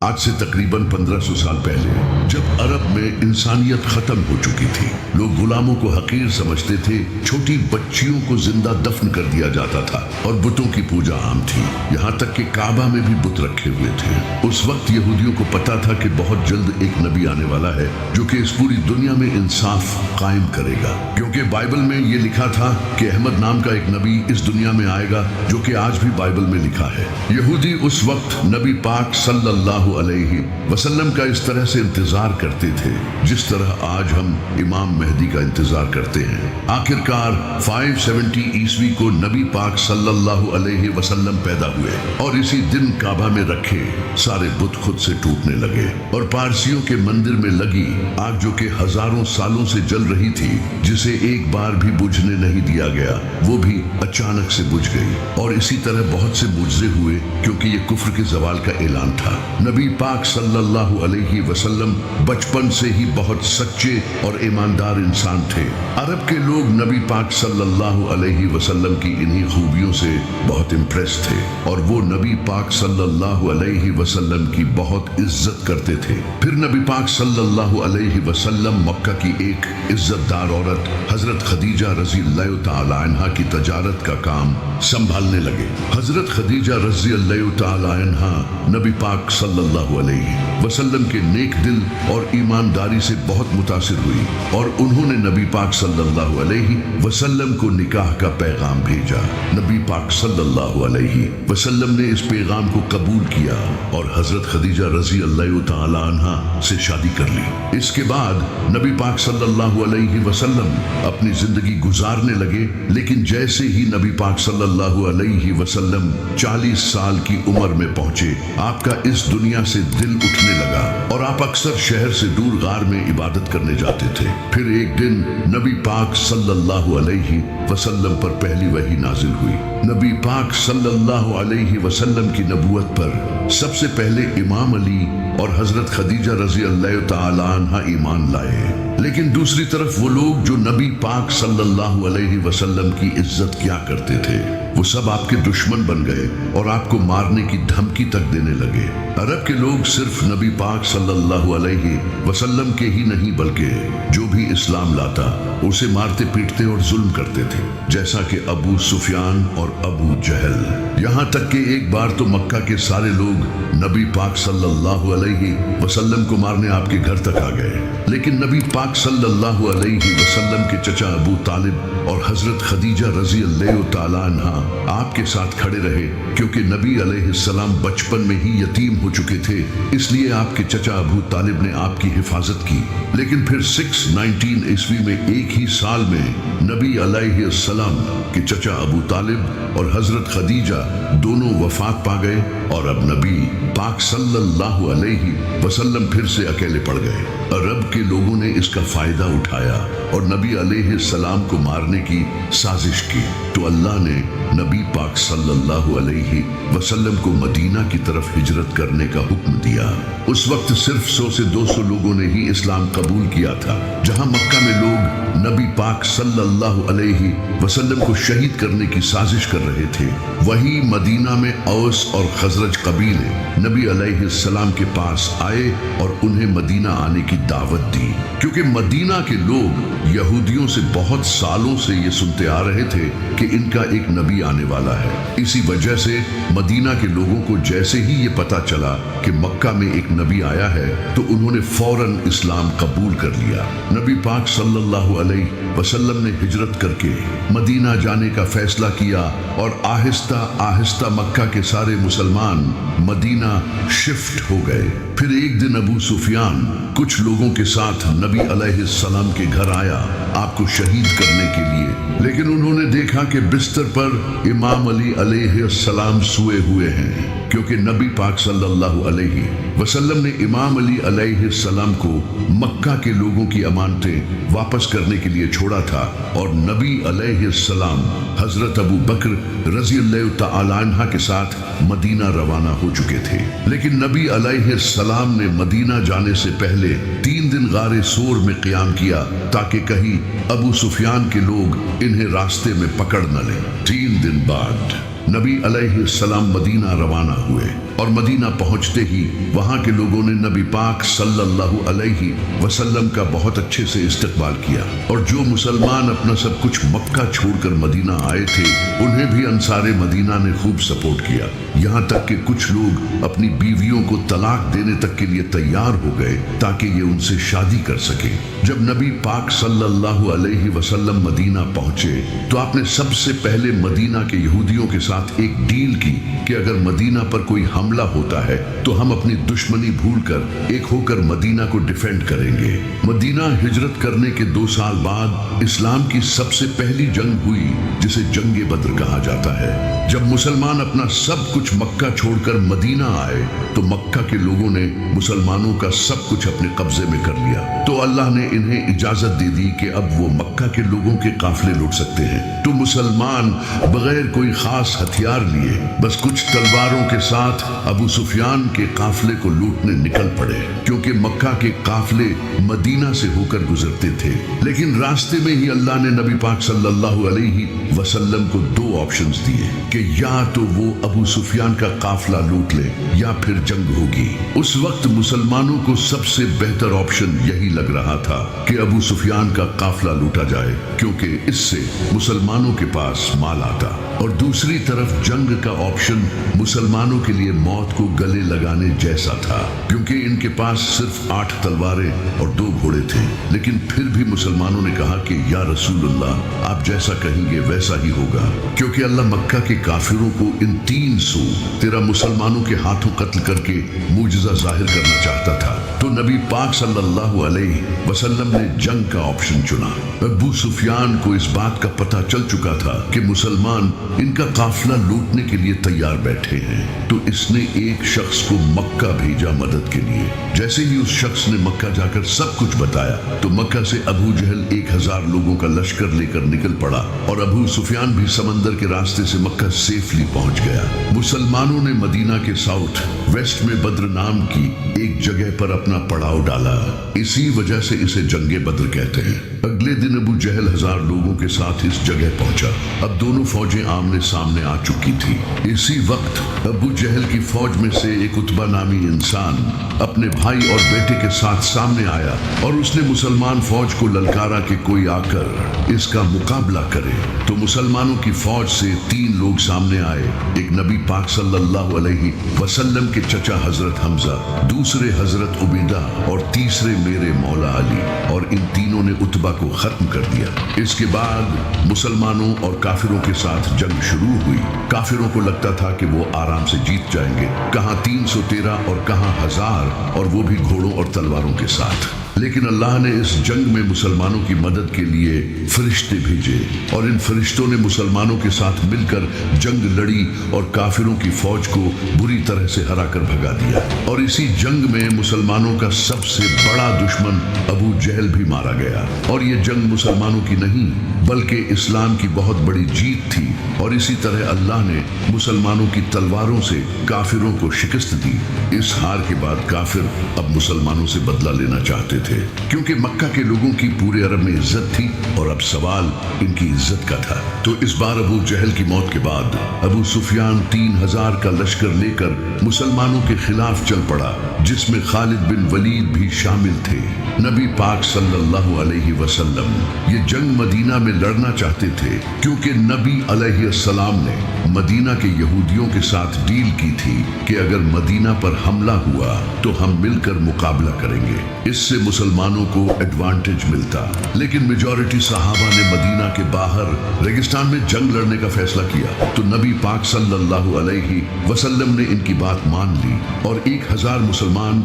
آج سے تقریباً 1500 سال پہلے جب عرب میں انسانیت ختم ہو چکی تھی، لوگ غلاموں کو حقیر سمجھتے تھے، چھوٹی بچیوں کو زندہ دفن کر دیا جاتا تھا اور بتوں کی پوجا عام تھی، یہاں تک کہ کعبہ میں بھی بت رکھے ہوئے تھے۔ اس وقت یہودیوں کو پتا تھا کہ بہت جلد ایک نبی آنے والا ہے جو کہ اس پوری دنیا میں انصاف قائم کرے گا، کیونکہ بائبل میں یہ لکھا تھا کہ احمد نام کا ایک نبی اس دنیا میں آئے گا، جو کہ آج بھی بائبل میں لکھا ہے۔ یہودی اس وقت نبی پاک صلی اللہ علیہ وسلم کا اس طرح سے انتظار کرتے تھے جس طرح آج ہم امام مہدی کا انتظار کرتے ہیں۔ آخرکار 570 عیسوی کو نبی پاک صلی اللہ علیہ وسلم پیدا ہوئے اور اسی دن کعبہ میں رکھے سارے بت خود سے ٹوٹنے لگے، اور پارسیوں کے مندر میں لگی آگ جو کہ ہزاروں سالوں سے جل رہی تھی، جسے ایک بار بھی بجھنے نہیں دیا گیا، وہ بھی اچانک سے بجھ گئی۔ اور اسی طرح بہت سے معجزے ہوئے، کیونکہ یہ کفر کے زوال کا اعلان تھا۔ نبی پاک صلی اللہ علیہ وسلم بچپن سے ہی بہت سچے اور ایماندار انسان تھے۔ عرب کے لوگ نبی پاک صلی اللہ علیہ وسلم کی انہی خوبیوں سے بہت امپریس تھے، اور وہ نبی پاک صلی اللہ علیہ وسلم کی بہت عزت کرتے تھے۔ پھر نبی پاک صلی اللہ علیہ وسلم مکہ کی ایک عزت دار عورت حضرت خدیجہ رضی اللہ تعالی عنہا کی تجارت کا کام سنبھالنے لگے۔ حضرت خدیجہ رضی اللہ تعالی عنہا نبی پاک صلی اللہ علیہ وسلم کے نیک دل اور ایمانداری سے بہت متاثر ہوئی، اور انہوں نے نبی پاک صلی اللہ علیہ وسلم کو نکاح کا پیغام بھیجا۔ نبی پاک صلی اللہ علیہ وسلم نے اس پیغام کو قبول کیا اور حضرت خدیجہ رضی اللہ تعالی عنہا سے شادی کر لی۔ اس کے بعد نبی پاک صلی اللہ علیہ وسلم اپنی زندگی گزارنے لگے، لیکن جیسے ہی نبی پاک صلی اللہ علیہ وسلم 40 سال کی عمر میں پہنچے، آپ کا اس دنیا سے دل اٹھنے لگا اور آپ اکثر شہر سے دور غار میں عبادت کرنے جاتے تھے۔ پھر ایک دن نبی پاک صلی اللہ علیہ وسلم پر پہلی وحی نازل ہوئی۔ نبی پاک صلی اللہ علیہ وسلم کی نبوت پر سب سے پہلے امام علی اور حضرت خدیجہ رضی اللہ تعالی عنہا ایمان لائے، لیکن دوسری طرف وہ لوگ جو نبی پاک صلی اللہ علیہ وسلم کی عزت کیا کرتے تھے، وہ سب آپ کے دشمن بن گئے اور آپ کو مارنے کی دھمکی تک دینے لگے۔ عرب کے لوگ صرف نبی پاک صلی اللہ علیہ وسلم کے ہی نہیں بلکہ جو بھی اسلام لاتا اسے مارتے پیٹتے اور ظلم کرتے تھے، جیسا کہ ابو سفیان اور ابو جہل۔ یہاں تک کہ ایک بار تو مکہ کے سارے لوگ نبی پاک صلی اللہ علیہ وسلم کو مارنے آپ کے گھر تک آ گئے، لیکن نبی پاک صلی اللہ علیہ وسلم کے چچا ابو طالب اور حضرت خدیجہ رضی اللہ تعالی عنہا آپ کے ساتھ کھڑے رہے، کیونکہ نبی علیہ السلام بچپن میں ہی یتیم ہو چکے تھے، اس لیے آپ کے چچا ابو طالب نے آپ کی حفاظت کی۔ لیکن پھر 619 عیسوی میں ایک ہی سال میں نبی علیہ السلام کے چچا ابو طالب اور حضرت خدیجہ دونوں وفات پا گئے، اور اب نبی پاک صلی اللہ علیہ وسلم پھر سے اکیلے پڑ گئے۔ عرب کے لوگوں نے اس کا فائدہ اٹھایا اور نبی علیہ السلام کو مارنے کی سازش کی، تو اللہ نے نبی پاک صلی اللہ علیہ وسلم کو مدینہ کی طرف ہجرت کرنے کا حکم دیا۔ اس وقت صرف 100 سے 200 لوگوں نے ہی اسلام قبول کیا تھا۔ جہاں مکہ میں لوگ نبی پاک صلی اللہ علیہ وسلم کو شہید کرنے کی سازش کر رہے تھے، وہی مدینہ میں اوس اور خزرج قبیلے نبی علیہ السلام کے پاس آئے اور انہیں مدینہ آنے کی دعوت دی، کیونکہ مدینہ کے لوگ یہودیوں سے بہت سالوں سے یہ سنتے آ رہے تھے کہ ان کا ایک نبی آنے والا ہے۔ اسی وجہ سے مدینہ کے لوگوں کو جیسے ہی یہ پتا چلا کہ مکہ میں ایک نبی آیا ہے تو انہوں نے فوراً اسلام قبول کر لیا۔ نبی پاک صلی اللہ علیہ وسلم نے ہجرت کر کے مدینہ جانے کا فیصلہ کیا، اور آہستہ آہستہ مکہ کے سارے مسلمان مدینہ شفٹ ہو گئے۔ پھر ایک دن ابو سفیان کچھ لوگوں کے ساتھ نبی علیہ السلام کے گھر آیا آپ کو شہید کرنے کے لیے، لیکن انہوں نے دیکھا کہ بستر پر امام علی علیہ السلام سوئے ہوئے ہیں، क्योंकि नबी पाक सल्लल्लाहु अलैहि वसल्लम ने इमाम अली अलैहिस्सलाम को मक्का के लोगों की अमानतें वापस करने के लिए छोड़ा था और नबी अलैहिस्सलाम हजरत अबू बकर रज़ियल्लाहु तआला अन्हा के साथ मदीना रवाना हो चुके थे। लेकिन नबी अलैहिस्सलाम ने मदीना जाने से पहले 3 दिन गारे सोर में क़याम किया ताकि कहीं अबू सुफियान के लोग इन्हें रास्ते में पकड़ न लें। 3 दिन बाद नबी अलैहिस्सलाम मदीना रवाना हुए और मदीना पहुंचते ही वहां के लोगों ने नबी पाक सल्लल्लाहु अलैहि वसल्लम का बहुत अच्छे से इस्तकबाल किया और जो मुसलमान अपना सब कुछ मक्का छोड़कर मदीना आए थे उन्हें भी अंसारे मदीना ने खूब सपोर्ट किया। यहाँ तक कि कुछ लोग अपनी बीवियों को तलाक देने तक के लिए तैयार हो गए ताकि ये उनसे शादी कर सके। जब नबी पाक सल्लल्लाहु अलैहि वसल्लम मदीना पहुंचे तो आपने सबसे पहले मदीना के यहूदियों के साथ एक डील की कि अगर मदीना पर कोई हमला होता है तो हम अपनी दुश्मनी भूलकर एक होकर मदीना को डिफेंड करेंगे। मदीना हिजरत करने के 2 साल बाद इस्लाम की सबसे पहली जंग हुई जिसे जंगे बद्र कहा जाता है। जब मुसलमान अपना सब कुछ मक्का छोड़कर मदीना आए तो मक्का के लोगों ने मुसलमानों का सब कुछ अपने कब्जे में कर लिया तो अल्लाह ने इन्हें इजाजत दे दी कि अब वो मक्का के लोगों के काफिले लूट सकते हैं। तो मुसलमान बगैर कोई खास हथियार लिए बस कुछ तलवारों के साथ अबू सुफियान के काफिले को लूटने निकल पड़े क्योंकि मक्का के काफिले मदीना से होकर गुजरते थे। लेकिन रास्ते में ही अल्लाह ने नबी पाक सल्लल्लाहु अलैहि वसल्लम को 2 ऑप्शंस दिए कि या तो वो अबू सुफियान का काफिला लूट ले या फिर जंग होगी। उस वक्त मुसलमानों को सबसे बेहतर ऑप्शन यही लग रहा था कि अबू सुफियान का काफिला लूटा जाए क्योंकि इससे मुसलमानों के पास माल आता और दूसरी तरफ जंग का ऑप्शन मुसलमानों के लिए मौत को गले लगाने जैसा था क्योंकि इनके पास सिर्फ 8 तलवारें और 2 घोड़े थे। लेकिन फिर भी मुसलमानों ने कहा कि या रसूलुल्लाह आप जैसा कहेंगे वैसा ही होगा क्योंकि अल्लाह मक्का के काफिरों को इन 313 मुसलमानों के हाथों कत्ल करके मुजज़ा जाहिर करना चाहता था। तो नबी पाक सल्लल्लाहु अलैहि वसल्लम ने जंग का ऑप्शन चुना। अबू सुफियान को इस बात का पता चल चुका था कि मुसलमान इनका काफिला लूटने के लिए तैयार बैठे हैं तो इसने एक शख्स को मक्का भेजा मदद के लिए। जैसे ही उस शख्स ने मक्का जाकर सब कुछ बताया तो मक्का से अबू जहल 1000 लोगों का लश्कर लेकर निकल पड़ा और अबू सुफियान भी समंदर के रास्ते से मक्का सेफली पहुंच गया। मुसलमानों ने मदीना के साउथ वेस्ट में बद्र नाम की एक जगह पर अपना पड़ाव डाला। इसी वजह से इसे जंगे बद्र कहते हैं। अगले दिन अबू जहल 1000 लोगों के साथ इस जगह पहुंचा। अब दोनों फौजें आमने सामने आ चुकी थी। इसी वक्त अबू जहल की फौज में से एक उतबा नामी इंसान अपने भाई और बेटे के साथ सामने आया और उसने मुसलमान फौज को ललकारा कि कोई आकर इसका मुकाबला करे। तो मुसलमानों की फौज से 3 लोग सामने आए। एक नबी पाक सल्लल्लाहु अलैहि वसल्लम के चचा हजरत हमजा, दूसरे हजरत उबैदा और तीसरे मेरे मौला अली, और इन तीनों ने उतबा को खत्म कर दिया। इसके बाद मुसलमानों और काफिरों के साथ जंग शुरू हुई। काफिरों को लगता था कि वो आराम से जीत जाएंगे, कहां 313 और कहां 1000, और वो भी घोड़ों और तलवारों के साथ। लेकिन अल्लाह ने इस जंग में मुसलमानों की मदद के लिए फरिश्ते भेजे और इन फरिश्तों ने मुसलमानों के साथ मिलकर जंग लड़ी और काफिरों की फौज को बुरी तरह से हरा कर भगा दिया। और इसी जंग में मुसलमानों का सबसे बड़ा दुश्मन अबू जहल भी मारा गया। और ये जंग मुसलमानों की नहीं बल्कि इस्लाम की बहुत बड़ी जीत थी। और इसी तरह अल्लाह ने मुसलमानों की तलवारों से काफिरों को शिकस्त दी। इस हार के बाद काफिर अब मुसलमानों से बदला लेना चाहते थे क्योंकि मक्का के लोगों की पूरे अरब में इज्जत थी और अब सवाल इनकी इज्जत का था। तो इस बार अबू जहल की मौत के बाद अबू सुफियान 3000 का लश्कर लेकर मुसलमानों के खिलाफ चल पड़ा जिसमें खालिद बिन वलीद भी शामिल थे। नबी पाक सल्लल्लाहु अलैहि वसल्लम ये जंग मदीना में लड़ना चाहते थे क्योंकि नबी अलैहिस्सलाम ने मदीना के यहूदियों के साथ डील की थी कि अगर मदीना पर हमला हुआ तो हम मिलकर मुकाबला करेंगे, इससे मुसलमानों को एडवांटेज मिलता। लेकिन मेजॉरिटी सहाबा ने मदीना के बाहर रेगिस्तान में जंग लड़ने का फैसला किया। तो नबी पाक सल्लल्लाहु अलैहि वसल्लम ने इनकी बात मान ली और 1000 मुसलमान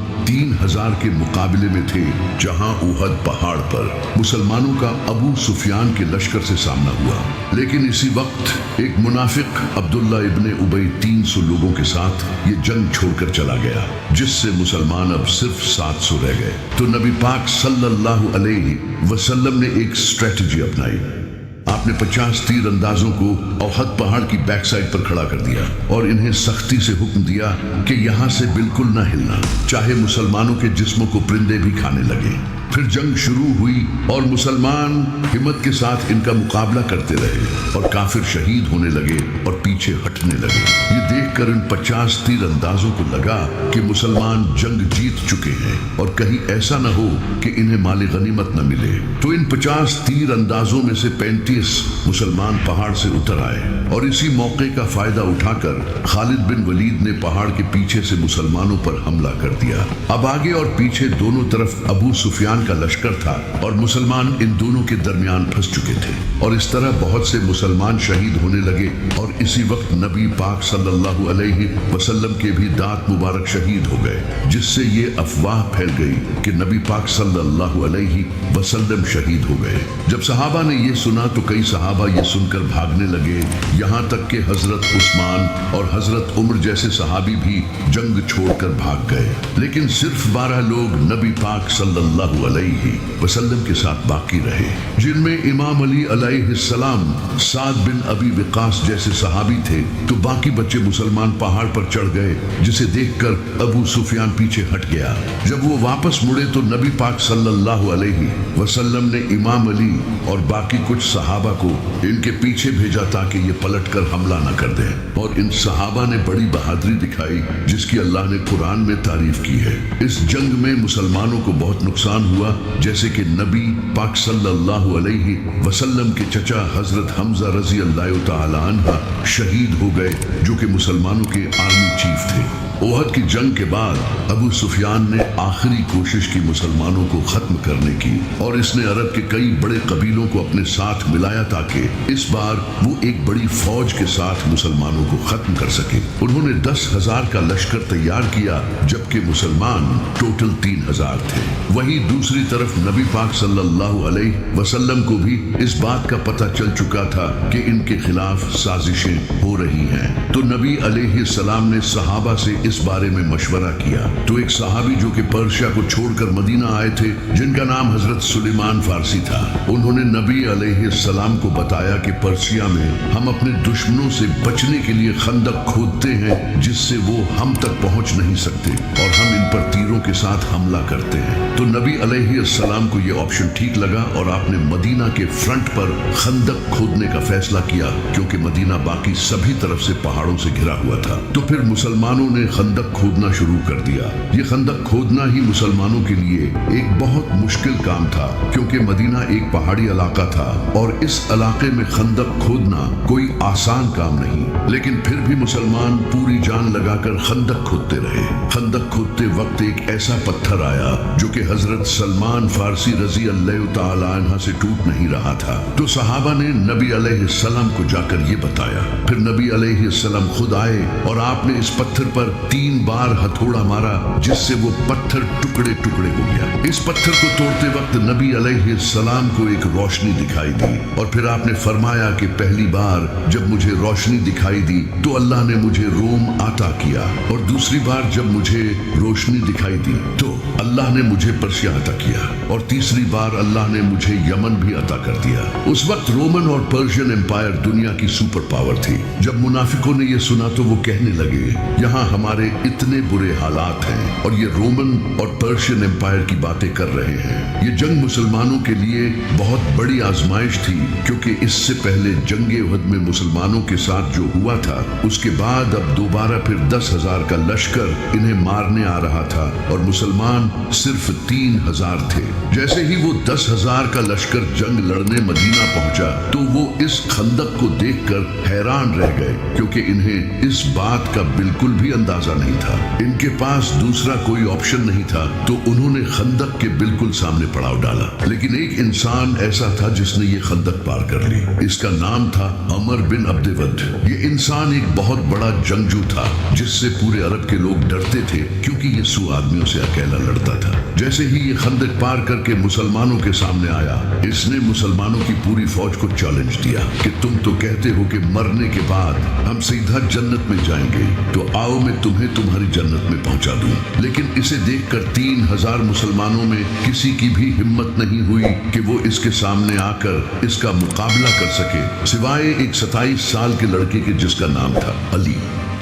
3000 के मुकाबले में थे, जहां उहद पहाड़ पर मुसलमानों का अबू सुफियान के लश्कर से सामना हुआ। लेकिन इसी वक्त एक मुनाफिक अब्दुल्ला इब्ने उबई 300 लोगों के साथ ये जंग छोड़कर चला गया, जिससे मुसलमान अब सिर्फ 700 रह गए। तो नबी पाक सल्लल्लाहु अलैहि वसल्लम ने एक स्ट्रेटजी अपनाई। आपने 50 तीर अंदाजों को उहद पहाड़ की बैक साइड पर खड़ा कर दिया और इन्हें सख्ती से हुक्म दिया कि यहाँ से बिल्कुल न हिलना, चाहे मुसलमानों के जिस्मों को परिंदे भी खाने लगे। फिर जंग शुरू हुई और मुसलमान हिम्मत के साथ इनका मुकाबला करते रहे और काफिर शहीद होने लगे और पीछे हटने लगे। ये देखकर इन 50 तीर अंदाजों को लगा कि मुसलमान जंग जीत चुके हैं और कहीं ऐसा न हो कि इन्हें माल गनीमत न मिले। तो इन 50 तीर अंदाजों में से 35 मुसलमान पहाड़ से उतर आए और इसी मौके का फायदा उठाकर खालिद बिन वलीद ने पहाड़ के पीछे से मुसलमानों पर हमला कर दिया। अब आगे और पीछे दोनों तरफ अबू सुफियान का लश्कर था और मुसलमान इन दोनों के दरमियान फंस चुके थे और इस तरह बहुत से मुसलमान शहीद होने लगे। और इसी वक्त नबी पाक सल्लल्लाहु अलैहि वसल्लम के भी दांत मुबारक शहीद हो गए, जिससे ये अफवाह फैल गई कि नबी पाक सल्लल्लाहु अलैहि वसल्लम शहीद हो गए। जब सहाबा ने ये सुना तो कई सहाबा ये सुनकर भागने लगे, यहाँ तक कि हजरत उस्मान और हजरत उमर जैसे सहाबी भी जंग छोड़कर भाग गए। लेकिन सिर्फ 12 लोग नबी पाक सल्लल्लाहु अलैहि वसल्लम के साथ बाकी रहे, जिनमें इमाम अली अलैहिस्सलाम, साद बिन अबी वक़ास जैसे सहाबी थे। तो बाकी बच्चे मुसलमान पहाड़ पर चढ़ गए, जिसे देखकर अबू सुफियान पीछे हट गया। जब वो वापस मुड़े तो नबी पाक सल्लल्लाहु अलैहि वसल्लम ने इमाम अली और बाकी कुछ सहाबा को इनके पीछे भेजा ताकि ये पलटकर हमला न कर दें। और इन सहाबा ने बड़ी बहादुरी दिखाई, जिसकी अल्लाह ने कुरान में तारीफ की है। इस जंग में मुसलमानों को बहुत नुकसान हुआ, जैसे कि नबी पाक सल्लल्लाहु अलैहि वसल्लम के चचा हजरत हमजा रजी अल्लाह तआला अन्हु शहीद हो गए, जो कि मुसलमानों के आर्मी चीफ थे। उहद की जंग के बाद अबू सुफियान ने आखिरी कोशिश की मुसलमानों को खत्म करने की और इसने अरब के कई बड़े कबीलों को अपने साथ मिलाया ताकि इस बार वो एक बड़ी फौज के साथ मुसलमानों को खत्म कर सके। उन्होंने 10,000 का लश्कर तैयार किया, जबकि मुसलमान टोटल 3,000 थे। वहीं दूसरी तरफ नबी पाक सल्लल्लाहु अलैहि वसल्लम को भी इस बात का पता चल चुका था कि इनके खिलाफ साजिशें हो रही हैं। तो नबी अलैहिस्सलाम ने सहाबा से इस बारे में मशवरा किया। तो एक सहाबी जो कि पर्शिया को छोड़कर मदीना आए थे, जिनका नाम हजरत सुलेमान फारसी था, उन्होंने नबी अलैहिस्सलाम को बताया कि पर्शिया में हम अपने दुश्मनों से बचने के लिए खंदक खोदते हैं, जिससे वो हम तक पहुंच नहीं सकते और हम इन पर तीरों के साथ हमला करते हैं। तो नबी अलैहिस्सलाम को ये ऑप्शन ठीक लगा और आपने मदीना के फ्रंट पर खंदक खोदने का फैसला किया, क्योंकि मदीना बाकी सभी तरफ से पहाड़ों से घिरा हुआ था। तो फिर मुसलमानों ने खंदक खोदना शुरू कर दिया। ये खंदक खोदना ही मुसलमानों के लिए एक बहुत मुश्किल काम था, क्योंकि मदीना एक पहाड़ी इलाका था और इस इलाके में खंदक खोदना कोई आसान काम नहीं। लेकिन फिर भी मुसलमान पूरी जान लगाकर खंदक खोदते रहे। खंदक खोदते वक्त एक ऐसा पत्थर आया जो कि हजरत सलमान फारसी रजी अल्लाह तआला अन्हु से टूट नहीं रहा था। तो सहाबा ने नबी अलैहिस्सलाम को जाकर ये बताया। फिर नबी अलैहिस्सलाम खुद आए और आपने इस पत्थर पर 3 बार हथौड़ा मारा, जिससे वो पत्थर टुकड़े टुकड़े हो गया। इस पत्थर को तोड़ते वक्त नबी अलैहिस्सलाम को एक रोशनी दिखाई दी और फिर आपने फरमाया कि पहली बार जब मुझे रोशनी दिखाई दी तो अल्लाह ने मुझे रोम अता किया, और दूसरी बार जब मुझे रोशनी दिखाई दी तो अल्लाह ने मुझे पर्शिया अता किया, और तीसरी बार अल्लाह ने मुझे यमन भी अता कर दिया। उस वक्त रोमन और पर्शियन एम्पायर दुनिया की सुपर पावर थी। जब मुनाफिकों ने यह सुना तो वो कहने लगे, यहाँ हमारे इतने बुरे हालात हैं और ये रोमन और पर्शियन एम्पायर की बातें कर रहे हैं। ये जंग मुसलमानों के लिए बहुत बड़ी आजमाइश थी, क्योंकि इससे पहले जंगे उहद में मुसलमानों के साथ जो हुआ था, उसके बाद अब दोबारा फिर 10,000 का लश्कर इन्हें मारने आ रहा था और मुसलमान सिर्फ 3,000 थे। जैसे ही वो 10,000 का लश्कर जंग लड़ने मदीना पहुंचा तो वो इस खंदक को देखकर हैरान रह गए, क्योंकि इन्हें इस बात का बिल्कुल भी अंदाजा नहीं था। इनके पास दूसरा कोई ऑप्शन नहीं था, तो उन्होंने खंदक के बिल्कुल सामने पड़ाव डाला। लेकिन एक इंसान ऐसा था जिसने ये खंदक पार कर ली। इसका नाम था अमर बिन अब्देवद। ये इंसान एक बहुत बड़ा जंगजू था, जिससे पूरे अरब के लोग डरते थे, क्योंकि ये 100 आदमियों से अकेला लड़ता था। जैसे ही ये खंदक पार करके मुसलमानों के सामने आया, इसने मुसलमानों की पूरी फौज को चैलेंज दिया कि तुम तो कहते हो कि मरने के बाद हम सीधा जन्नत में जाएंगे, तो आओ मैं तुम्हें तुम्हारी जन्नत में पहुंचा दूं। लेकिन इसे देखकर 3000 मुसलमानों में किसी की भी हिम्मत नहीं हुई कि वो इसके सामने आकर इसका मुकाबला कर सके, सिवाय एक 27 साल के लड़के के जिसका नाम था अली।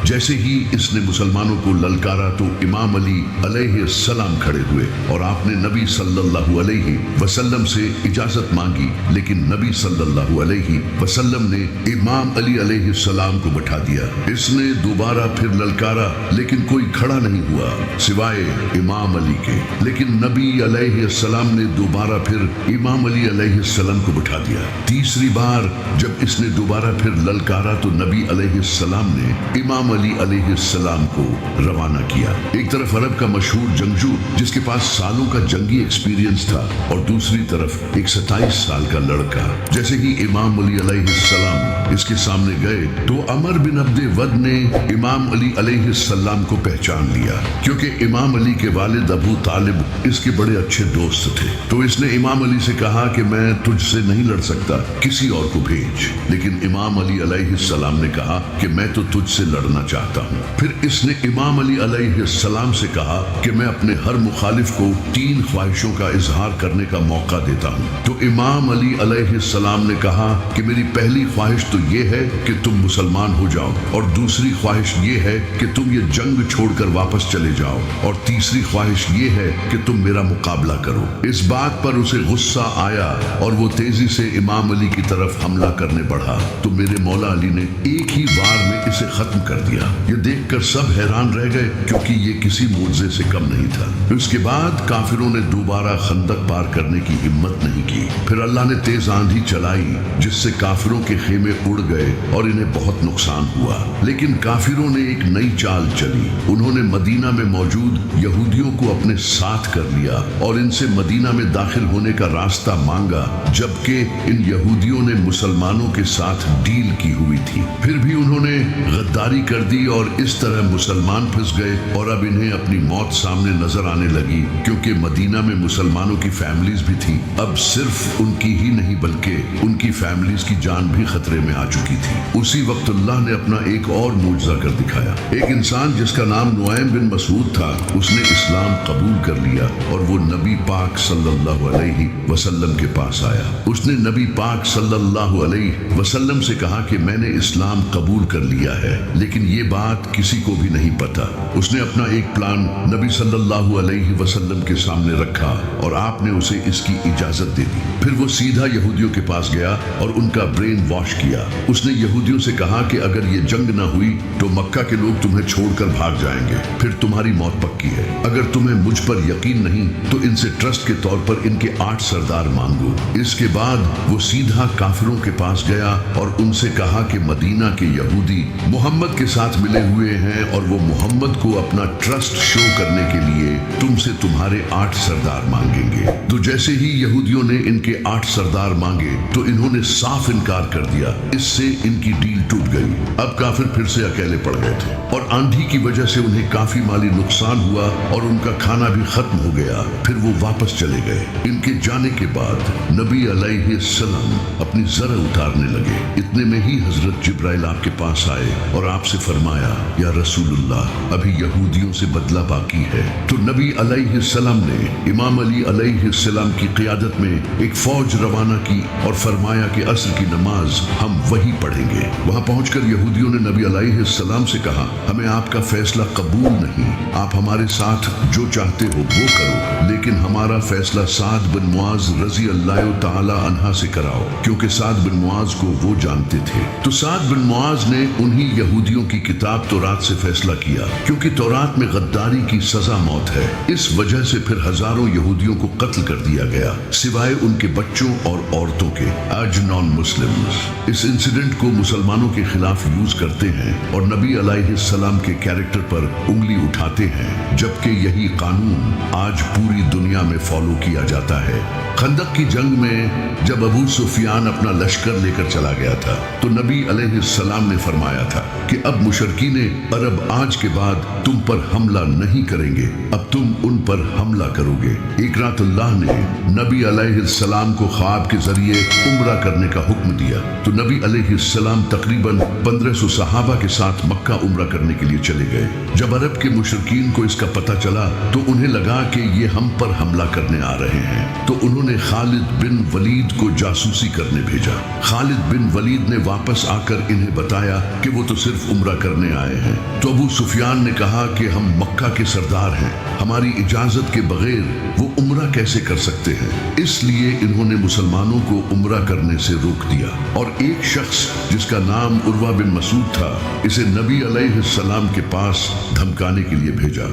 जैसे ही इसने मुसलमानों को ललकारा तो इमाम अली अलैहिस्सलाम खड़े हुए और आपने नबी सल्लल्लाहु अलैहि वसल्लम से इजाजत मांगी, लेकिन नबी सल्लल्लाहु अलैहि वसल्लम ने इमाम अली अलैहिस्सलाम को बैठा दिया। इसने दोबारा फिर ललकारा, लेकिन कोई खड़ा नहीं हुआ सिवाय इमाम अली के। लेकिन नबी अलैहिस्सलाम ने दोबारा फिर इमाम अली अलैहिस्सलाम को बैठा दिया। तीसरी बार जब इसने दोबारा फिर ललकारा तो नबी अलैहिस्सलाम ने इमाम अली अलैहिस्सलाम को रवाना किया। एक तरफ अरब का मशहूर जंगजू जिसके पास सालों का जंगी एक्सपीरियंस था, और दूसरी तरफ एक 27 साल का लड़का। जैसे ही इमाम अली अलैहिस्सलाम इसके सामने गए तो अमर बिन अब्दे वद ने इमाम अली अलैहिस्सलाम को पहचान लिया, क्योंकि इमाम अली के वालिद अबू तालिब इसके बड़े अच्छे दोस्त थे। तो इसने इमाम अली से कहा कि मैं तुझसे नहीं लड़ सकता, किसी और को भेज। लेकिन इमाम अली अलैहिस्सलाम ने कहा कि मैं तो तुझसे लड़ना चाहता हूँ। फिर इसने इमाम अली अलैहिस्सलाम से कहा कि मैं अपने हर मुखालिफ को 3 ख्वाहिशों का इजहार करने का मौका देता हूँ। तो इमाम अली अलैहिस्सलाम ने कहा कि मेरी पहली ख्वाहिश तो ये है कि तुम मुसलमान हो जाओ, और दूसरी ख्वाहिश ये है कि तुम ये जंग छोड़कर वापस चले जाओ, और तीसरी ख्वाहिश ये है कि तुम मेरा मुकाबला करो। इस बात पर उसे गुस्सा आया और वो तेजी से इमाम अली की तरफ हमला करने बढ़ा, तो मेरे मौला अली ने एक ही वार में इसे खत्म कर दिया। ये देखकर सब हैरान रह गए, क्योंकि ये किसी मुआजिजे से कम नहीं था। उसके बाद काफिरों ने दोबारा खंदक पार करने की हिम्मत नहीं की। फिर अल्लाह ने तेज आंधी चलाई, जिससे काफिरों के खेमे उड़ गए और इन्हें बहुत नुकसान हुआ। लेकिन काफिरों ने एक नई चाल चली। उन्होंने मदीना में मौजूद यहूदियों को अपने साथ कर लिया और इनसे मदीना में दाखिल होने का रास्ता मांगा, जबकि इन यहूदियों ने मुसलमानों के साथ डील की हुई थी। फिर भी उन्होंने गद्दारी कर दी और इस तरह मुसलमान फंस गए, और अब इन्हें अपनी मौत सामने नजर आने लगी, क्योंकि मदीना में मुसलमानों की फैमिलीज भी थी। अब सिर्फ उनकी ही नहीं बल्कि उनकी फैमिलीज की जान भी खतरे में आ चुकी थी। उसी वक्त अल्लाह ने अपना एक और मुजज़ा कर दिखाया। एक इंसान जिसका नाम नुआइम बिन मसूद था, उसने इस्लाम कबूल कर लिया और वो नबी पाक सल्लल्लाहु अलैहि वसल्लम के पास आया। उसने नबी पाक सल्लल्लाहु अलैहि वसल्लम से कहा कि मैंने इस्लाम कबूल कर लिया है, लेकिन ये बात किसी को भी नहीं पता। उसने अपना एक प्लान नबी सल्लल्लाहु अलैहि वसल्लम के सामने रखा और आपने उसे इसकी इजाजत दे दी। फिर वो सीधा यहूदियों के पास गया और उनका ब्रेन वॉश किया। उसने यहूदियों से कहा कि अगर ये जंग न हुई तो मक्का के लोग तुम्हें छोड़कर भाग जाएंगे, फिर तुम्हारी मौत पक्की है। अगर तुम्हें मुझ पर यकीन नहीं तो इनसे ट्रस्ट के तौर पर इनके 8 सरदार मांगो। इसके बाद वो सीधा काफिरों के पास गया और उनसे कहा कि मदीना के यहूदी मोहम्मद के साथ मिले हुए हैं और वो मोहम्मद को अपना ट्रस्ट शो करने के लिए तुमसे तुम्हारे 8 सरदार मांगेंगे। तो जैसे ही यहूदियों ने इनके 8 सरदार मांगे तो इन्होंने साफ इनकार कर दिया। इससे इनकी डील टूट गई। अब काफिर फिर से अकेले पड़ गए थे और आंधी की वजह से उन्हें काफी माली नुकसान हुआ और उनका खाना भी खत्म हो गया। फिर वो वापस चले गए। इनके जाने के बाद नबी अलैहिस्सलाम अपनी ज़रा उतारने लगे। इतने में ही हजरत जिब्राइल आपके पास आए और आपसे फरमाया, या रसूलुल्लाह, अभी यहूदियों से बदला बाकी है। तो नबी अलैहिस्सलाम ने इमाम अली अलैहिस्सलाम की क़ियादत में एक फौज रवाना की और फरमाया कि असर की नमाज हम वही पढ़ेंगे। वहां पहुंचकर यहूदियों ने नबी अलैहिस्सलाम से कहा, हमें आपका फैसला कबूल नहीं, आप हमारे साथ जो चाहते हो वो करो, लेकिन हमारा फैसला साद बिन मुआज रजी अल्लाह ताला अन्हा से कराओ, क्योंकि साद बिन मुआज को वो जानते थे। तो साद बिन मुआज ने उन्हीं यहूदियों की की किताब तौरात से फैसला किया, क्योंकि तौरात में गद्दारी की सजा मौत है। इस वजह से फिर हजारों यहूदियों को कत्ल कर दिया गया, सिवाय उनके बच्चों और औरतों के। आज नॉन मुस्लिम्स इस इंसिडेंट को मुसलमानों के खिलाफ यूज करते हैं और नबी अलैहिस्सलाम के कैरेक्टर पर उंगली उठाते हैं, जबकि यही कानून आज पूरी दुनिया में फॉलो किया जाता है। खंदक की जंग में जब अबू सुफियान अपना लश्कर लेकर चला गया था तो नबी अलैहिस्सलाम ने फरमाया था कि अब मुशरकीने अरब आज के बाद तुम पर हमला नहीं करेंगे, अब तुम उन पर हमला करोगे। एक रात अल्लाह ने नबी अलैहिस्सलाम को ख्वाब के जरिए उम्रा करने का हुक्म दिया, तो नबी अलैहिस्सलाम तकरीबन 1500 सहाबा के साथ मक्का उम्रा करने के लिए चले गए। जब अरब के मुशरकीन को इसका पता चला तो उन्हें लगा कि ये हम पर हमला करने आ रहे हैं, तो उन्होंने खालिद बिन वलीद को जासूसी करने भेजा। खालिद बिन वलीद ने वापस आकर इन्हें बताया कि वो तो सिर्फ उम्रा करने आए हैं। तो अबू सुफियान ने कहा कि हम मक्का के सरदार हैं, हमारी इजाजत के बगैर वो उम्रा कैसे कर सकते हैं। इसलिए इन्होंने मुसलमानों को उम्रा करने से रोक दिया और एक शख्स जिसका नाम उर्वा बिन मसूद था, इसे नबी अलैहिस्सलाम के पास धमकाने के लिए भेजा।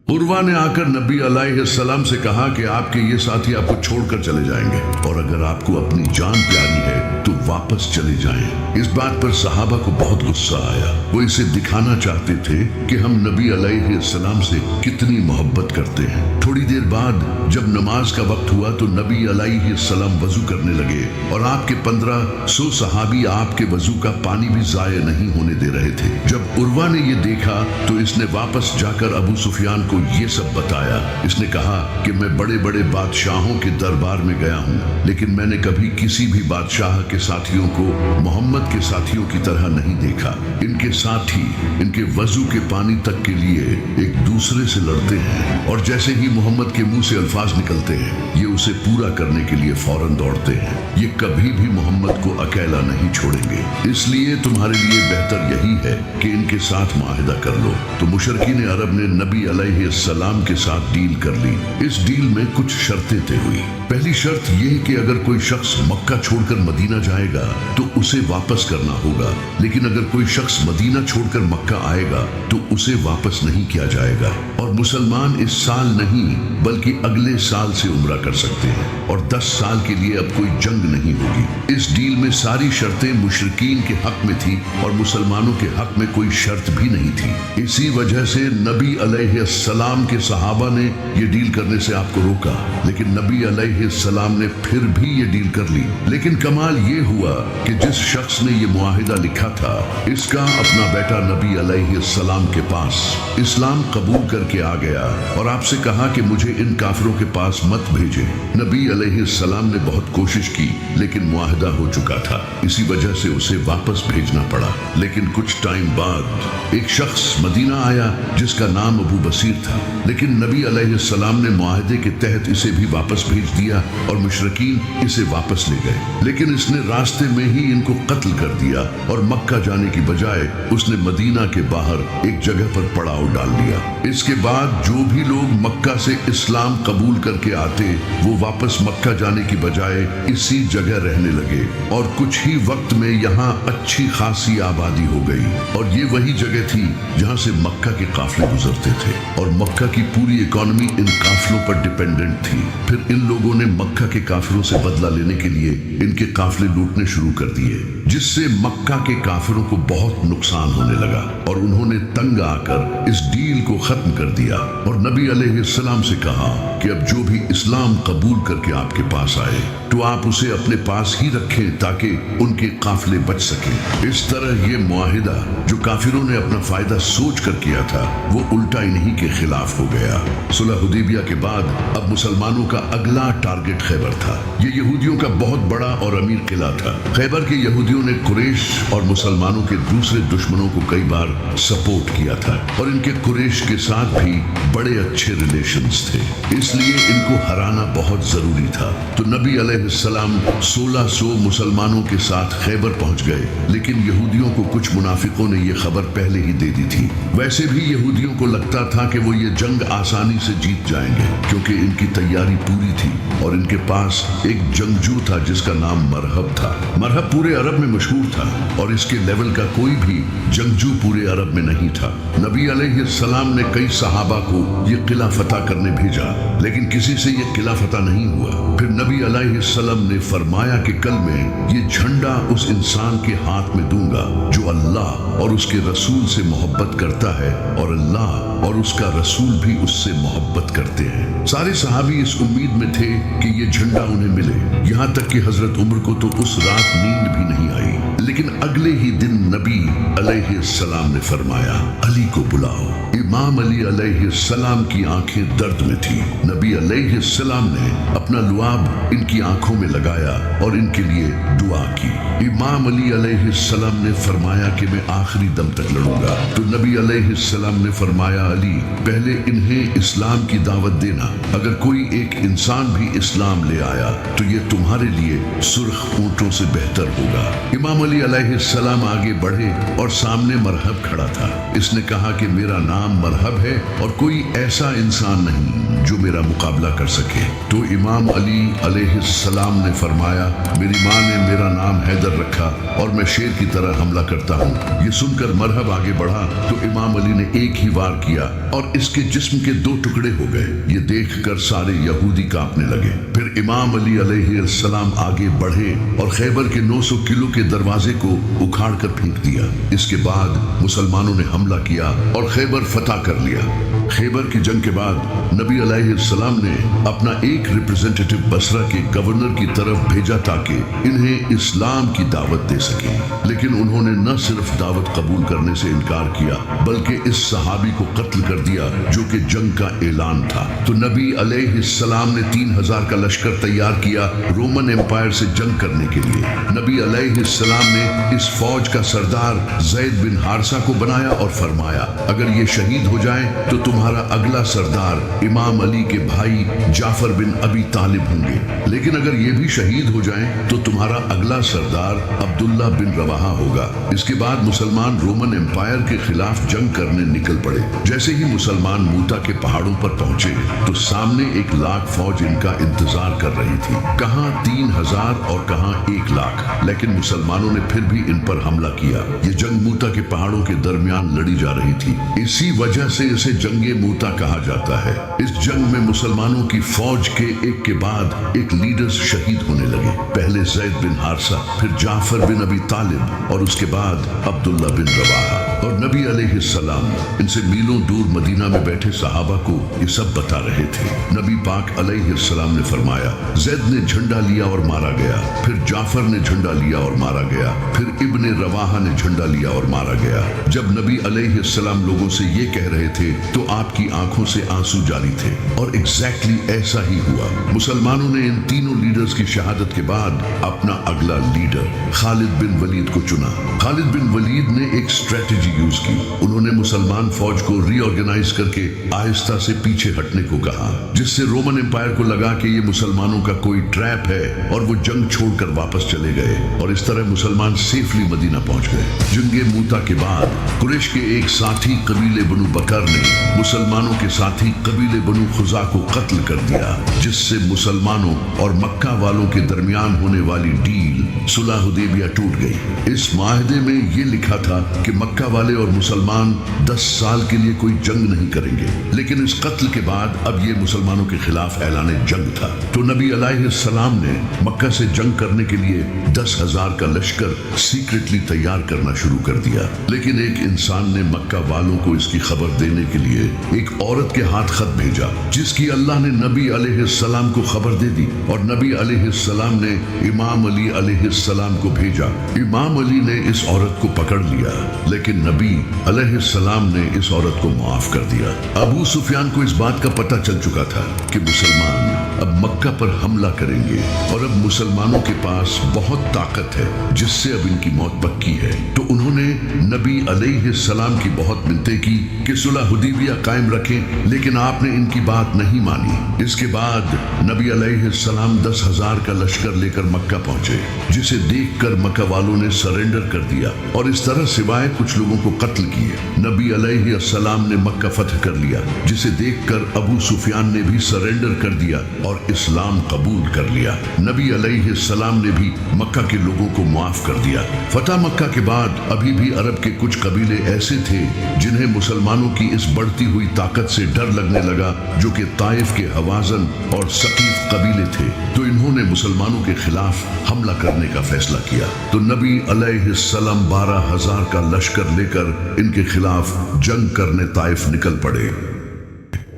उर्वा ने आकर नबी अलैहिस्सलाम से कहा कि आपके ये साथी आपको छोड़कर चले जाएंगे और अगर आपको अपनी जान प्यारी है तो वापस चले जाएं। इस बात पर सहाबा को बहुत गुस्सा आया। वो इसे दिखाना चाहते थे कि हम नबी अलैहिस्सलाम से कितनी मोहब्बत करते हैं। थोड़ी देर बाद जब नमाज का वक्त हुआ तो नबी अलैहिस्सलाम वजू करने लगे और आपके 1500 सहाबी आपके वजू का पानी भी जाया नहीं होने दे रहे थे। जब उर्वा ने ये देखा तो इसने वापस जाकर अबू सुफियान को ये सब बताया। इसने कहा कि मैं बड़े बड़े बादशाहों के दरबार में गया हूँ, लेकिन मैंने कभी किसी भी बादशाह के साथियों को मोहम्मद के साथियों की तरह नहीं देखा। इनके साथी इनके वजू के पानी तक के लिए एक दूसरे से लड़ते हैं और जैसे ही मोहम्मद के मुंह से अल्फाज निकलते हैं ये उसे पूरा करने के लिए फौरन दौड़ते हैं। ये कभी भी मोहम्मद को अकेला नहीं छोड़ेंगे, इसलिए तुम्हारे लिए बेहतर यही है कि इनके साथ मुआहिदा कर लो। तो मुशरकीन अरब ने नबी अलैहिस्सलाम के साथ डील कर ली। इस डील में कुछ शर्तें तय हुई। पहली शर्त यह कि अगर कोई शख्स मक्का छोड़कर मदीना जाएगा तो उसे वापस करना होगा, लेकिन अगर कोई शख्स मदीना छोड़कर मक्का आएगा तो उसे वापस नहीं किया जाएगा और मुसलमान इस साल नहीं बल्कि अगले साल से उम्रा कर सकते हैं और 10 साल के लिए अब कोई जंग नहीं होगी। इस डील में सारी शर्तें मुशरिकीन के हक में थी और मुसलमानों के हक में कोई शर्त भी नहीं थी। इसी वजह से नबी अलैहिस्सलाम के सहाबा ने ये डील करने से आपको रोका, लेकिन नबी अलैहिस्सलाम ने फिर भी ये डील कर ली। लेकिन कमाल ये हुआ कि जिस शख्स ने ये मुआहिदा लिखा था इसका अपना बेटा नबी अलैहिस्सलाम के पास इस्लाम कबूल करके आ गया और आपसे कहा कि मुझे इन काफिरों के पास मत भेजे। नबी अलैहिस्सलाम ने बहुत कोशिश की लेकिन मुआहिदा हो चुका था, इसी वजह से उसे वापस भेजना पड़ा। लेकिन कुछ टाइम बाद एक शख्स मदीना आया जिसका नाम अबू बसीर था, लेकिन नबी अलैहिस्सलाम ने मुआहिदे के तहत इसे भी वापस भेज दिया और मुशरिकीन इसे वापस ले गए। लेकिन इसने रास्ते में ही इनको कत्ल कर दिया और मक्का जाने की बजाय उसने मदीना के बाहर एक जगह पर पड़ाव डाल लिया। इसके बाद जो भी लोग मक्का से इस्लाम कबूल करके आते वो वापस मक्का जाने की बजाय इसी जगह रहने लगे और कुछ ही वक्त में यहाँ अच्छी खासी आबादी हो गई और ये वही जगह थी जहाँ से मक्का के काफिले गुजरते थे और मक्का की पूरी इकोनॉमी इन काफिलों पर डिपेंडेंट थी। फिर इन लोगों ने मक्का के काफिरों से बदला लेने के लिए इनके काफिले लूटने शुरू कर दिए, जिससे मक्का के काफिरों को बहुत नुकसान होने लगा और उन्होंने तंग आकर इस डील को खत्म कर दिया और नबी अलैहिस्सलाम से कहा कि अब जो भी इस्लाम कबूल करके आपके पास आए तो आप उसे अपने पास ही रखें ताकि उनके काफिले बच सके। इस तरह ये मुआहिदा जो काफिरों ने अपना फायदा सोच कर किया था वो उल्टा इन्हीं के खिलाफ हो गया। सुलह हुदैबिया के बाद अब मुसलमानों का अगला टारगेट खैबर था। ये यहूदियों का बहुत बड़ा और अमीर किला था। खैबर के यहूदियों ने कुरैश और मुसलमानों के दूसरे दुश्मनों को कई बार सपोर्ट किया था और इनके कुरैश के साथ भी बड़े अच्छे रिलेशंस थे, इसलिए इनको हराना बहुत जरूरी था। तो नबी अलैहिस्सलाम 1600 मुसलमानों के साथ खैबर पहुंच गए, लेकिन यहूदियों को कुछ मुनाफिकों ने यह खबर पहले ही दे दी थी। वैसे भी यहूदियों को लगता था कि वो ये जंग आसानी से जीत जाएंगे, क्योंकि इनकी तैयारी पूरी थी और इनके पास एक जंगजू था जिसका नाम मरहब था। मरहब पूरे अरब में मशहूर था और इसके लेवल का कोई भी जंगजू पूरे अरब में नहीं था। नबी अलैहिस्सलाम ने कई सहाबा को ये किला फतह करने भेजा, लेकिन किसी से ये किला फतह नहीं हुआ। फिर नबी अलैहिस्सलाम ने फरमाया कि कल मैं ये झंडा उस इंसान के हाथ में दूंगा जो अल्लाह और उसके रसूल से मोहब्बत करता है और अल्लाह और उसका रसूल भी उससे मोहब्बत करते हैं। सारे सहाबी इस उम्मीद में थे कि ये झंडा उन्हें मिले। यहाँ तक कि हजरत उमर को तो उस रात नींद भी नहीं आई। लेकिन अगले ही दिन नबी अलैहिस्सलाम ने फरमाया, अली को बुलाओ। इमाम अली अलैहिस्सलाम की आंखें दर्द में थी। नबी अलैहिस्सलाम ने अपना लुआब इनकी आंखों में लगाया और इनके लिए दुआ की। इमाम अली अलैहिस्सलाम ने फरमाया कि मैं आखिरी दम तक लड़ूंगा। तो नबी अलैहिस्सलाम ने फरमाया, अली पहले इन्हें इस्लाम की दावत देना। अगर कोई एक इंसान भी इस्लाम ले आया तो ये तुम्हारे लिए सुर्ख ऊंटों से बेहतर होगा। इमाम अली अलैहिस्सलाम आगे बढ़े और सामने मरहब खड़ा था। इसने कहा कि मेरा नाम मरहब है और कोई ऐसा इंसान नहीं जो मेरा मुकाबला कर सके। तो इमाम अली अलैहिस्सलाम ने फरमाया, मेरी माँ ने मेरा नाम हैदर रखा और मैं शेर की तरह हमला करता हूँ। ये सुनकर मरहब आगे बढ़ा तो इमाम अली ने एक ही वार किया और इसके जिस्म के 2 टुकड़े हो गए। ये देखकर सारे यहूदी कांपने लगे। फिर इमाम अली अलैहिस्सलाम आगे बढ़े और खैबर के 900 किलो के दरवाजे को उखाड़ कर फेंक दिया। इसके बाद मुसलमानों ने हमला किया और खैबर फतह कर लिया। खैबर की जंग के बाद नबी अलैहिस्सलाम ने अपना एक रिप्रेजेंटेटिव बसरा के गवर्नर की तरफ भेजा ताकि इन्हें इस्लाम की दावत दे सके। लेकिन उन्होंने न सिर्फ दावत कबूल करने से इनकार किया बल्कि इस सहाबी को कत्ल कर दिया जो कि जंग का ऐलान था। तो नबी अलैहिस्सलाम ने 3000 का लश्कर तैयार किया रोमन एम्पायर से जंग करने के लिए। नबी अलैहिस्सलाम ने इस फौज का सरदार ज़ैद बिन हारिसा को बनाया और फरमाया, अगर ये शहीद हो जाए तो तुम्हारा अगला सरदार इमाम अली के भाई जाफर बिन अबी तालिब होंगे, लेकिन अगर ये भी शहीद हो जाएं तो तुम्हारा अगला सरदार अब्दुल्ला बिन रवाहा होगा। इसके बाद मुसलमान रोमन एम्पायर के खिलाफ जंग करने निकल पड़े। जैसे ही मुसलमान मूता के पहाड़ों पर पहुंचे तो सामने 1 लाख फौज इनका इंतजार कर रही थी। कहां 3000 और कहां 1 लाख, लेकिन मुसलमानों ने फिर भी इन पर हमला किया। ये जंग मूता के पहाड़ों के दरमियान लड़ी जा रही थी। इसी वजह से इसे जंगे मूता कहा जाता है। इस जंग में मुसलमानों की फौज के एक के बाद एक लीडर्स शहीद होने लगे। पहले ज़ैद बिन हारिसा, फिर जाफर बिन अबी तालिब और उसके बाद अब्दुल्ला बिन रवाहा। और नबी अलैहिस्सलाम इनसे मीलों दूर मदीना में बैठे सहाबा को ये सब बता रहे थे। नबी पाक अलैहिस्सलाम ने फरमाया, ज़ैद ने झंडा लिया और मारा गया, फिर जाफर ने झंडा लिया और मारा गया, फिर इब्ने रवाहा ने झंडा लिया और मारा गया। जब नबी अलैहिस्सलाम लोगों से ये कह रहे थे तो आपकी आंखों से आंसू जारी थे और एग्जैक्टली ऐसा ही हुआ। मुसलमानों ने इन तीनों लीडर्स की शहादत के बाद अपना अगला लीडर खालिद बिन वलीद को चुना। खालिद बिन वलीद ने एक स्ट्रेटजी यूज की। उन्होंने मुसलमान फौज को रीऑर्गेनाइज करके आहिस्ता से पीछे हटने को कहा, जिससे रोमन एम्पायर को लगा कि ये मुसलमानों का कोई ट्रैप है और वो जंग छोड़कर वापस चले गए और इस तरह मुसलमान सेफली मदीना पहुंच गए। जंगे मूता के बाद कुरैश के एक साथी कबीले बनु बकर ने मुसलमानों के साथी कबीले बनु खुजा को कत्ल कर दिया, जिससे मुसलमानों और मक्का वालों के दरमियान होने वाली डील सुलह हुदैबिया टूट गई। इस माहदे में ये लिखा था कि मक्का वाले और मुसलमान 10 साल के लिए कोई जंग नहीं करेंगे, लेकिन इस कत्ल के बाद अब ये मुसलमानों के खिलाफ ऐलान जंग था। तो नबी अलैहिस्सलाम ने मक्का से जंग करने के लिए 10,000 का लश्कर सीक्रेटली तैयार करना शुरू कर दिया। लेकिन एक इंसान ने मक्का वालों को इसकी खबर देने के लिए एक औरत के हाथ खत भेजा, जिसकी अल्लाह ने नबी अलैहिस्सलाम को खबर दे दी और नबी अलैहिस्सलाम ने इमाम अली अलैहिस्सलाम को भेजा। इमाम अली ने इस औरत को पकड़ लिया, लेकिन नबी अलैहिस्सलाम ने इस औरत को माफ कर दिया। अबू सुफियान को इस बात का पता चल चुका था कि मुसलमान अब मक्का पर हमला करेंगे और अब मुसलमानों के पास बहुत ताकत है जिससे अब इनकी मौत पक्की है। तो उन्होंने नबी अलैहिस्सलाम की बहुत मिन्नतें की कि सुलह हुदैबिया कायम रखें, लेकिन आपने इनकी बात नहीं मानी। इसके बाद नबी अलैहिस्सलाम 10,000 का लश्कर लेकर मक्का पहुंचे, जिसे देखकर मक्का वालों ने सरेंडर कर दिया और इस तरह सिवाय कुछ लोगों को कत्ल किए नबी अलैहिस्सलाम ने मक्का फतह कर लिया, जिसे देखकर अबू सुफियान ने भी सरेंडर कर दिया और इस्लाम कबूल कर लिया। नबी अलैहिस्सलाम ने भी मक्का के लोगों को मुआफ कर दिया। फतह मक्का के बाद अभी भी अरब के कुछ कबीले ऐसे थे जिन्हें मुसलमानों की इस बढ़ती हुई ताकत से डर लगने लगा, जो कि ताइफ के हवाजन और सकीफ कबीले थे। तो इन्होंने मुसलमानों के खिलाफ हमला करने का फैसला किया। तो नबी अलैहिस्सलाम 12,000 का लश्कर लेकर इनके खिलाफ जंग करने ताइफ निकल पड़े।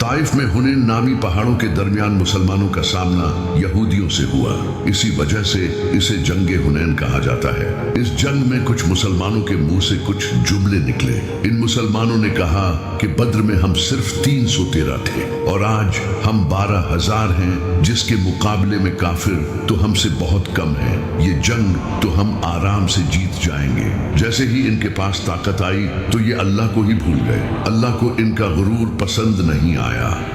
ताइफ में हुनैन नामी पहाड़ों के दरमियान मुसलमानों का सामना यहूदियों से हुआ। इसी वजह से इसे जंगे हुनैन कहा जाता है। इस जंग में कुछ मुसलमानों के मुंह से कुछ जुमले निकले। इन मुसलमानों ने कहा कि बद्र में हम सिर्फ 313 थे और आज हम 12,000 हैं, जिसके मुकाबले में काफिर तो हमसे बहुत कम है। ये जंग तो हम आराम से जीत जाएंगे। जैसे ही इनके पास ताकत आई तो ये अल्लाह को ही भूल गए। अल्लाह को इनका गुरूर पसंद नहीं आया।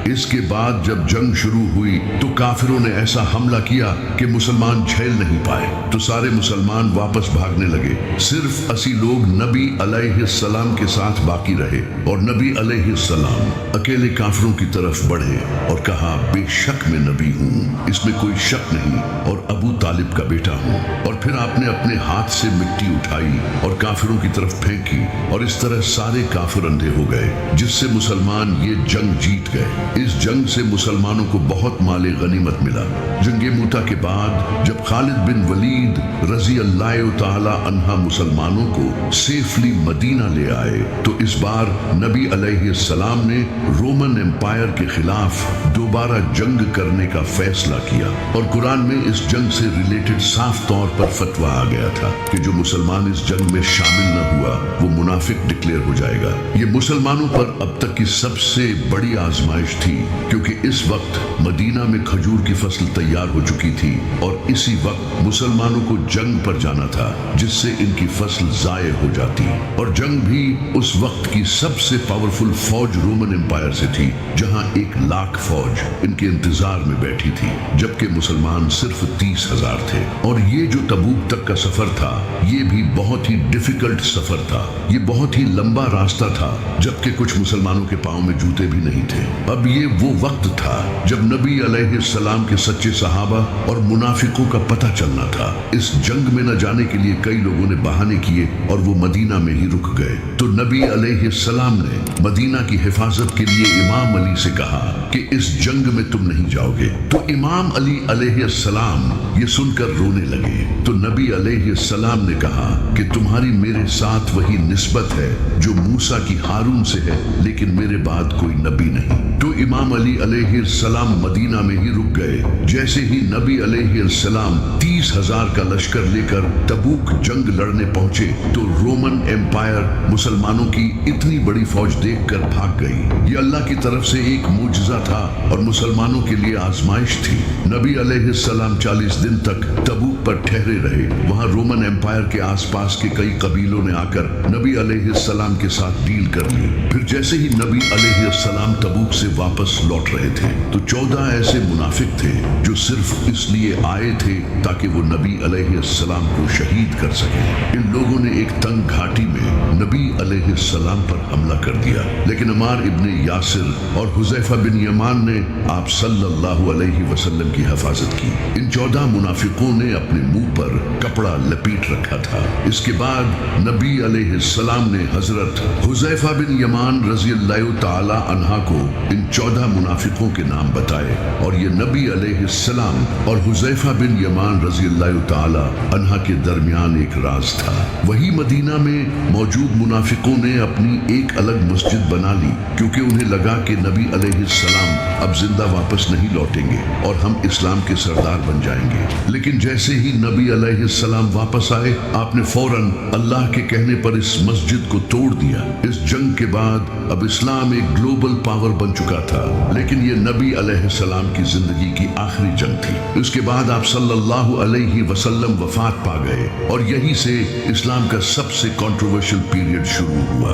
इसके बाद जब जंग शुरू हुई तो काफिरों ने ऐसा हमला किया कि मुसलमान झेल नहीं पाए, तो सारे मुसलमान वापस भागने लगे। सिर्फ 80 लोग नबी अलैहिस्सलाम के साथ बाकी रहे और नबी अलैहिस्सलाम अकेले काफिरों की तरफ बढ़े और कहा, बेशक मैं नबी हूँ, इसमें कोई शक नहीं, और अबू तालिब का बेटा हूँ। और फिर आपने अपने हाथ से मिट्टी उठाई और काफिरों की तरफ फेंकी और इस तरह सारे काफिर अंधे हो गए, जिससे मुसलमान ये जंग जीत गए। इस जंग से मुसलमानों को बहुत माले गनीमत मिला। जंगे मूता के बाद जब खालिद बिन वलीद रजी अल्लाह ताला अन्हा मुसलमानों को सेफली मदीना ले आए, तो इस बार नबी अलैहिस्सलाम ने रोमन एम्पायर के खिलाफ दोबारा जंग करने का फैसला किया और कुरान में इस जंग से रिलेटेड साफ तौर पर फतवा आ गया था कि जो मुसलमान इस जंग में शामिल न हुआ वो मुनाफिक डिक्लेयर हो जाएगा। ये मुसलमानों पर अब तक की सबसे बड़ी आजमाइश थी, क्योंकि इस वक्त मदीना में खजूर की फसल तैयार हो चुकी थी और इसी वक्त मुसलमानों को जंग पर जाना था, जिससे इनकी फसल जाये हो जाती। और जंग भी उस वक्त की सबसे पावरफुल फौज रोमन एम्पायर से थी, जहां 1 लाख फौज इनके इंतजार में बैठी थी, जबकि मुसलमान सिर्फ 30,000 थे। और ये जो तबूक तक का सफर था, ये भी बहुत ही डिफिकल्ट सफर था। ये बहुत ही लंबा रास्ता था, जबकि कुछ मुसलमानों के पाँव में जूते भी नहीं थे। अब ये वो वक्त था जब नबी अलैहिस्सलाम के सच्चे सहाबा और मुनाफिकों का पता चलना था। इस जंग में न जाने के लिए कई लोगों ने बहाने किए और वो मदीना में ही रुक गए। तो नबी अलैहिस्सलाम ने मदीना की हिफाजत के लिए इमाम अली से कहा कि इस जंग में तुम नहीं जाओगे। तो इमाम अली अलैहिस्सलाम ये सुनकर रोने लगे। तो नबी अलैहिस्सलाम ने कहा कि तुम्हारी मेरे साथ वही निस्बत है जो मूसा की हारून से है, लेकिन मेरे बाद कोई नबी नहीं। तो इमाम अली अलैहिस्सलाम मदीना में ही रुक गए। जैसे ही नबी अलैहिस्सलाम 30,000 का लश्कर लेकर तबूक जंग लड़ने पहुंचे, तो रोमन एम्पायर मुसलमानों की इतनी बड़ी फौज देखकर भाग गई। ये अल्लाह की तरफ से एक मुजज़ा था और मुसलमानों के लिए आजमाइश थी। नबी अलैहिस्सलाम 40 दिन तक तबूक पर ठहरे रहे। वहां रोमन एम्पायर के आसपास के कई कबीलों ने आकर नबी अलैहिस्सलाम के साथ डील कर ली। फिर जैसे ही नबी अलैहिस्सलाम तबूक से वापस लौट रहे थे, तो 14 ऐसे मुनाफिक थे जो सिर्फ इसलिए आए थे ताकि वो नबी अलैहिस्सलाम को शहीद कर सके। इन लोगों ने एक तंग घाटी में नबी अलैहिस्सलाम पर हमला कर दिया, लेकिन अमार इब्ने यासिर और हुज़ैफा बिन यमान ने आप सल्लल्लाहु अलैहि वसल्लम की हिफाजत की। इन 14 मुनाफिकों ने अपने मुंह पर कपड़ा लपेट रखा था। इसके बाद नबी अलैहिस्सलाम ने हजरत हुज़ैफा बिन यमान रज़ियल्लाहु ताला अन्हा को इन 14 मुनाफिकों के नाम बताए, और ये नबी अलैहिस्सलाम और हुज़ैफा बिन यमान रज़ियल्लाहु ताला अन्हा के दरमियान एक राज था। वही मदीना में मौजूद मुनाफिकों ने अपनी एक अलग मस्जिद बना ली, क्योंकि उन्हें लगा कि नबी अलैहिस्सलाम अब जिंदा वापस नहीं लौटेंगे और हम इस्लाम के सरदार बन जाएंगे। लेकिन जैसे ही नबी अलैहिस्सलाम वापस आए, आपने फौरन अल्लाह के कहने पर इस मस्जिद को तोड़ दिया। इस जंग के बाद अब इस्लाम एक ग्लोबल पावर बन चुका था, लेकिन ये नबी अलैहिस्सलाम की जिंदगी की आखिरी जंग थी। इसके बाद आप सल्लल्लाहु अलैहि वसल्लम वफात पा गए और यहीं से इस्लाम का सबसे कंट्रोवर्शियल पीरियड शुरू हुआ।